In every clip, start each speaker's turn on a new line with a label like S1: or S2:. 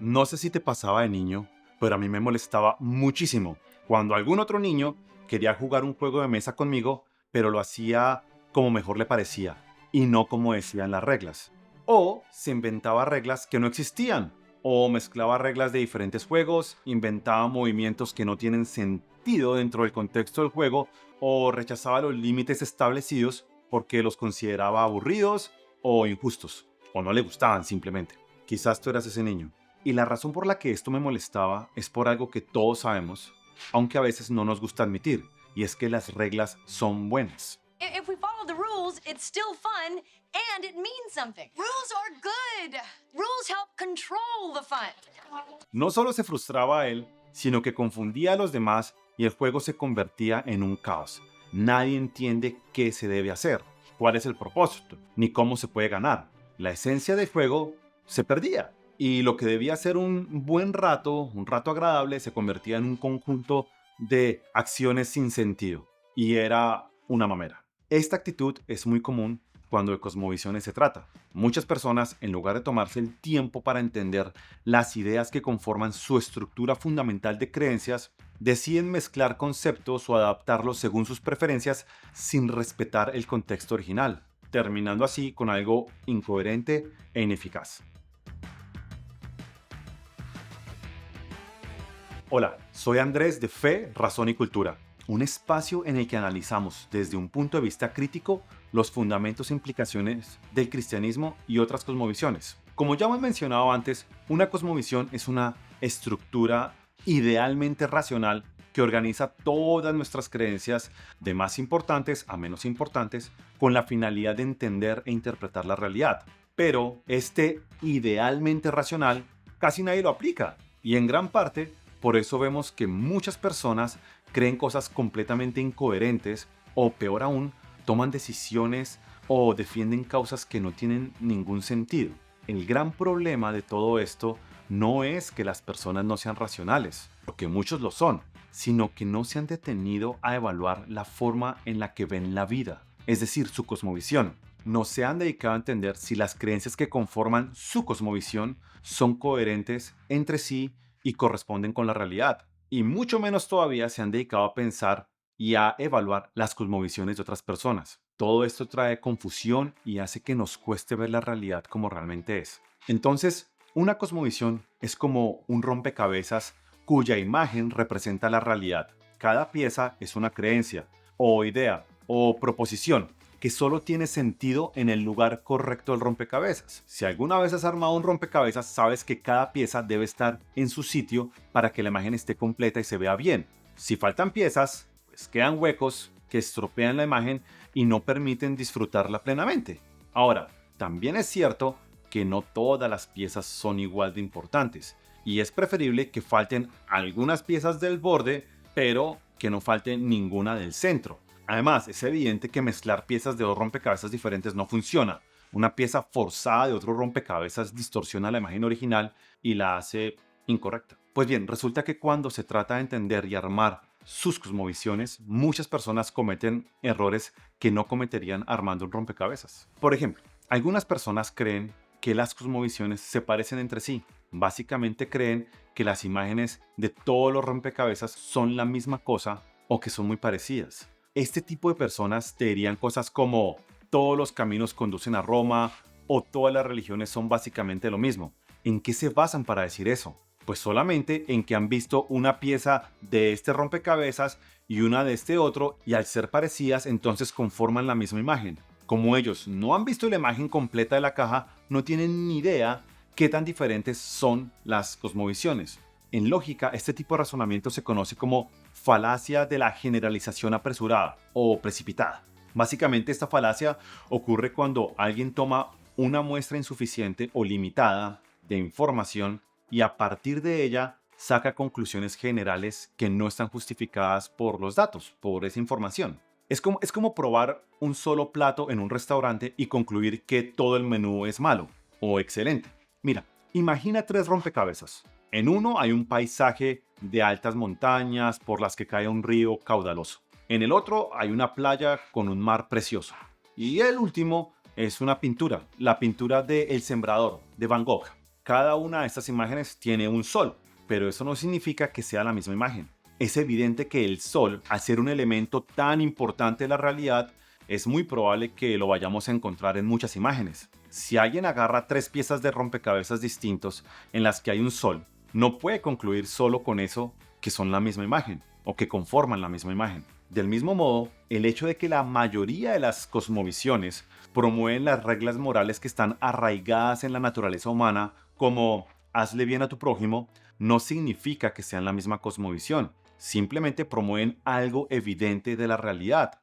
S1: No sé si te pasaba de niño, pero a mí me molestaba muchísimo cuando algún otro niño quería jugar un juego de mesa conmigo, pero lo hacía como mejor le parecía y no como decían las reglas. O se inventaba reglas que no existían, o mezclaba reglas de diferentes juegos, inventaba movimientos que no tienen sentido dentro del contexto del juego, o rechazaba los límites establecidos porque los consideraba aburridos o injustos, o no le gustaban simplemente. Quizás tú eras ese niño. Y la razón por la que esto me molestaba es por algo que todos sabemos, aunque a veces no nos gusta admitir, y es que las reglas son buenas.
S2: If we follow the rules, it's still fun and it means something. Rules are good. Rules help control the fun.
S1: No solo se frustraba a él, sino que confundía a los demás y el juego se convertía en un caos. Nadie entiende qué se debe hacer, cuál es el propósito, ni cómo se puede ganar. La esencia del juego se perdía y lo que debía ser un buen rato, un rato agradable, se convertía en un conjunto de acciones sin sentido y era una mamera. Esta actitud es muy común cuando de cosmovisiones se trata. Muchas personas, en lugar de tomarse el tiempo para entender las ideas que conforman su estructura fundamental de creencias, deciden mezclar conceptos o adaptarlos según sus preferencias sin respetar el contexto original, terminando así con algo incoherente e ineficaz. Hola, soy Andrés de Fe, Razón y Cultura, un espacio en el que analizamos desde un punto de vista crítico los fundamentos e implicaciones del cristianismo y otras cosmovisiones. Como ya hemos mencionado antes, una cosmovisión es una estructura idealmente racional que organiza todas nuestras creencias de más importantes a menos importantes con la finalidad de entender e interpretar la realidad. Pero este idealmente racional casi nadie lo aplica y en gran parte por eso vemos que muchas personas creen cosas completamente incoherentes o peor aún, toman decisiones o defienden causas que no tienen ningún sentido. El gran problema de todo esto no es que las personas no sean racionales, porque muchos lo son, sino que no se han detenido a evaluar la forma en la que ven la vida, es decir, su cosmovisión. No se han dedicado a entender si las creencias que conforman su cosmovisión son coherentes entre sí y corresponden con la realidad. Y mucho menos todavía se han dedicado a pensar y a evaluar las cosmovisiones de otras personas. Todo esto trae confusión y hace que nos cueste ver la realidad como realmente es. Entonces, una cosmovisión es como un rompecabezas cuya imagen representa la realidad. Cada pieza es una creencia, o idea, o proposición que solo tiene sentido en el lugar correcto del rompecabezas. Si alguna vez has armado un rompecabezas, sabes que cada pieza debe estar en su sitio para que la imagen esté completa y se vea bien. Si faltan piezas, pues quedan huecos que estropean la imagen y no permiten disfrutarla plenamente. Ahora, también es cierto que no todas las piezas son igual de importantes y es preferible que falten algunas piezas del borde, pero que no falte ninguna del centro. Además, es evidente que mezclar piezas de dos rompecabezas diferentes no funciona. Una pieza forzada de otro rompecabezas distorsiona la imagen original y la hace incorrecta. Pues bien, resulta que cuando se trata de entender y armar sus cosmovisiones, muchas personas cometen errores que no cometerían armando un rompecabezas. Por ejemplo, algunas personas creen que las cosmovisiones se parecen entre sí. Básicamente creen que las imágenes de todos los rompecabezas son la misma cosa o que son muy parecidas. Este tipo de personas te dirían cosas como todos los caminos conducen a Roma o todas las religiones son básicamente lo mismo. ¿En qué se basan para decir eso? Pues solamente en que han visto una pieza de este rompecabezas y una de este otro y al ser parecidas entonces conforman la misma imagen. Como ellos no han visto la imagen completa de la caja, no tienen ni idea qué tan diferentes son las cosmovisiones. En lógica, este tipo de razonamiento se conoce como falacia de la generalización apresurada o precipitada. Básicamente, esta falacia ocurre cuando alguien toma una muestra insuficiente o limitada de información y a partir de ella saca conclusiones generales que no están justificadas por los datos, por esa información. Es como probar un solo plato en un restaurante y concluir que todo el menú es malo o excelente. Mira, imagina tres rompecabezas. En uno hay un paisaje de altas montañas por las que cae un río caudaloso. En el otro hay una playa con un mar precioso. Y el último es una pintura, la pintura de El Sembrador, de Van Gogh. Cada una de estas imágenes tiene un sol, pero eso no significa que sea la misma imagen. Es evidente que el sol, al ser un elemento tan importante de la realidad, es muy probable que lo vayamos a encontrar en muchas imágenes. Si alguien agarra 3 piezas de rompecabezas distintos en las que hay un sol, no puede concluir solo con eso que son la misma imagen o que conforman la misma imagen. Del mismo modo, el hecho de que la mayoría de las cosmovisiones promueven las reglas morales que están arraigadas en la naturaleza humana, como hazle bien a tu prójimo, no significa que sean la misma cosmovisión. Simplemente promueven algo evidente de la realidad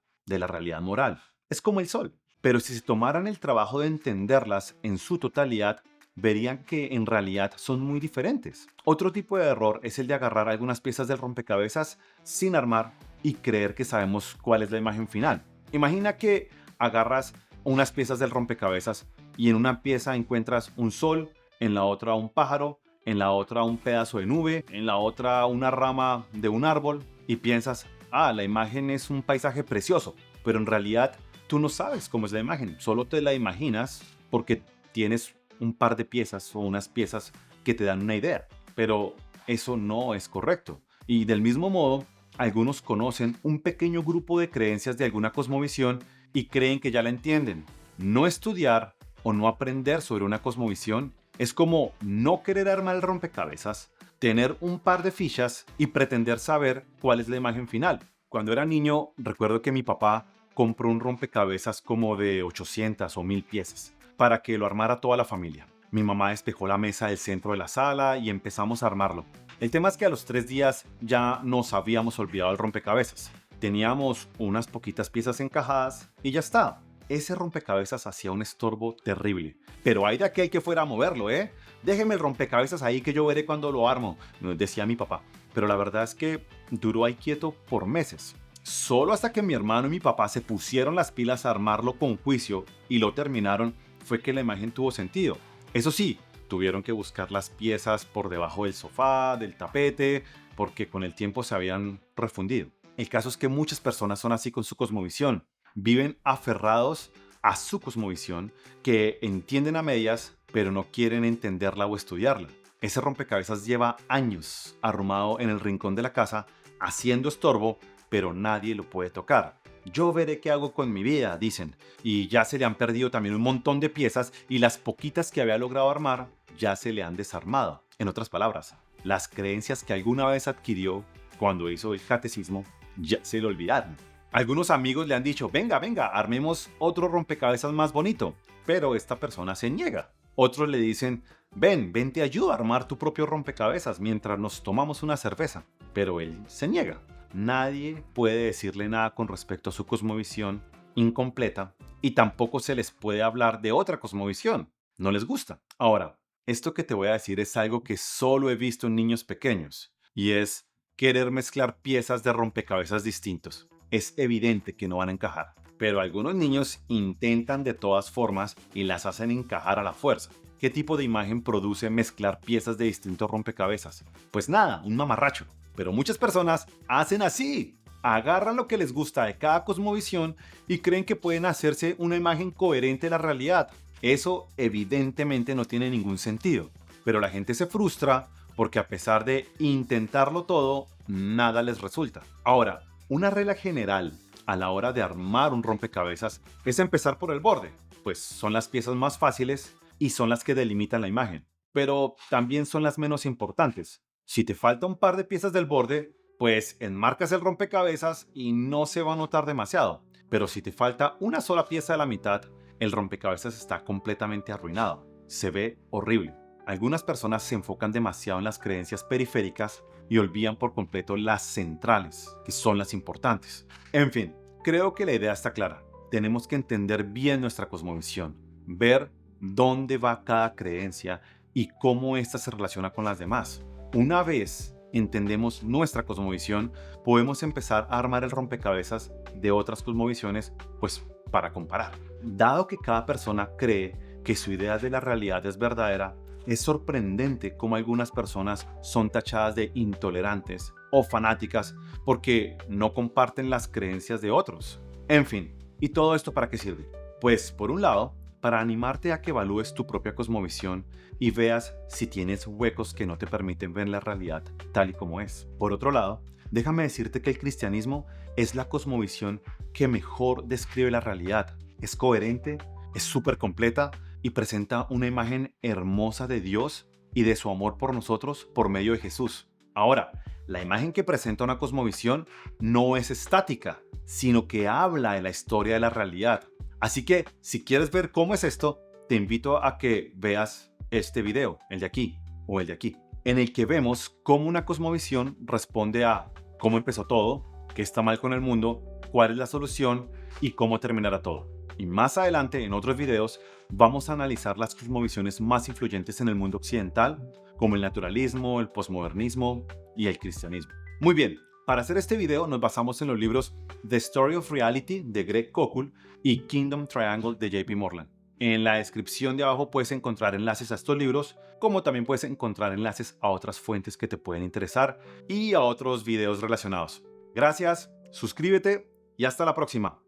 S1: moral. Es como el sol. Pero si se tomaran el trabajo de entenderlas en su totalidad, verían que en realidad son muy diferentes. Otro tipo de error es el de agarrar algunas piezas del rompecabezas sin armar y creer que sabemos cuál es la imagen final. Imagina que agarras unas piezas del rompecabezas y en una pieza encuentras un sol, en la otra un pájaro, en la otra un pedazo de nube, en la otra una rama de un árbol y piensas, la imagen es un paisaje precioso, pero en realidad tú no sabes cómo es la imagen, solo te la imaginas porque tienes un par de piezas o unas piezas que te dan una idea, pero eso no es correcto. Y del mismo modo, algunos conocen un pequeño grupo de creencias de alguna cosmovisión y creen que ya la entienden. No estudiar o no aprender sobre una cosmovisión es como no querer armar el rompecabezas, tener un par de fichas y pretender saber cuál es la imagen final. Cuando era niño, recuerdo que mi papá compró un rompecabezas como de 800 o 1000 piezas para que lo armara toda la familia. Mi mamá despejó la mesa del centro de la sala y empezamos a armarlo. El tema es que a los 3 días ya nos habíamos olvidado el rompecabezas. Teníamos unas poquitas piezas encajadas y ya está. Ese rompecabezas hacía un estorbo terrible. Pero hay de aquel que fuera a moverlo, ¿eh? Déjeme el rompecabezas ahí que yo veré cuando lo armo, decía mi papá. Pero la verdad es que duró ahí quieto por meses. Solo hasta que mi hermano y mi papá se pusieron las pilas a armarlo con juicio y lo terminaron, fue que la imagen tuvo sentido. Eso sí, tuvieron que buscar las piezas por debajo del sofá, del tapete, porque con el tiempo se habían refundido. El caso es que muchas personas son así con su cosmovisión. Viven aferrados a su cosmovisión, que entienden a medias, pero no quieren entenderla o estudiarla. Ese rompecabezas lleva años arrumado en el rincón de la casa, haciendo estorbo, pero nadie lo puede tocar. Yo veré qué hago con mi vida, dicen, y ya se le han perdido también un montón de piezas y las poquitas que había logrado armar ya se le han desarmado. En otras palabras, las creencias que alguna vez adquirió cuando hizo el catecismo ya se le olvidaron. Algunos amigos le han dicho, venga, armemos otro rompecabezas más bonito, pero esta persona se niega. Otros le dicen, ven, te ayudo a armar tu propio rompecabezas mientras nos tomamos una cerveza, pero él se niega. Nadie puede decirle nada con respecto a su cosmovisión incompleta y tampoco se les puede hablar de otra cosmovisión. No les gusta. Ahora, esto que te voy a decir es algo que solo he visto en niños pequeños y es querer mezclar piezas de rompecabezas distintos. Es evidente que no van a encajar, pero algunos niños intentan de todas formas y las hacen encajar a la fuerza. ¿Qué tipo de imagen produce mezclar piezas de distintos rompecabezas? Pues nada, un mamarracho. Pero muchas personas hacen así. Agarran lo que les gusta de cada cosmovisión y creen que pueden hacerse una imagen coherente de la realidad. Eso evidentemente no tiene ningún sentido. Pero la gente se frustra porque a pesar de intentarlo todo, nada les resulta. Ahora, una regla general a la hora de armar un rompecabezas es empezar por el borde, pues son las piezas más fáciles y son las que delimitan la imagen. Pero también son las menos importantes. Si te falta un par de piezas del borde, pues enmarcas el rompecabezas y no se va a notar demasiado. Pero si te falta una sola pieza de la mitad, el rompecabezas está completamente arruinado. Se ve horrible. Algunas personas se enfocan demasiado en las creencias periféricas y olvidan por completo las centrales, que son las importantes. En fin, creo que la idea está clara. Tenemos que entender bien nuestra cosmovisión, ver dónde va cada creencia y cómo ésta se relaciona con las demás. Una vez entendemos nuestra cosmovisión, podemos empezar a armar el rompecabezas de otras cosmovisiones, pues para comparar. Dado que cada persona cree que su idea de la realidad es verdadera, es sorprendente cómo algunas personas son tachadas de intolerantes o fanáticas porque no comparten las creencias de otros. En fin, ¿y todo esto para qué sirve? Pues por un lado, para animarte a que evalúes tu propia cosmovisión y veas si tienes huecos que no te permiten ver la realidad tal y como es. Por otro lado, déjame decirte que el cristianismo es la cosmovisión que mejor describe la realidad. Es coherente, es súper completa y presenta una imagen hermosa de Dios y de su amor por nosotros por medio de Jesús. Ahora, la imagen que presenta una cosmovisión no es estática, sino que habla de la historia de la realidad. Así que, si quieres ver cómo es esto, te invito a que veas este video, el de aquí o el de aquí, en el que vemos cómo una cosmovisión responde a cómo empezó todo, qué está mal con el mundo, cuál es la solución y cómo terminará todo. Y más adelante, en otros videos, vamos a analizar las cosmovisiones más influyentes en el mundo occidental, como el naturalismo, el posmodernismo y el cristianismo. Muy bien, para hacer este video nos basamos en los libros The Story of Reality de Greg Koukl y Kingdom Triangle de JP Moreland. En la descripción de abajo puedes encontrar enlaces a estos libros, como también puedes encontrar enlaces a otras fuentes que te pueden interesar y a otros videos relacionados. Gracias, suscríbete y hasta la próxima.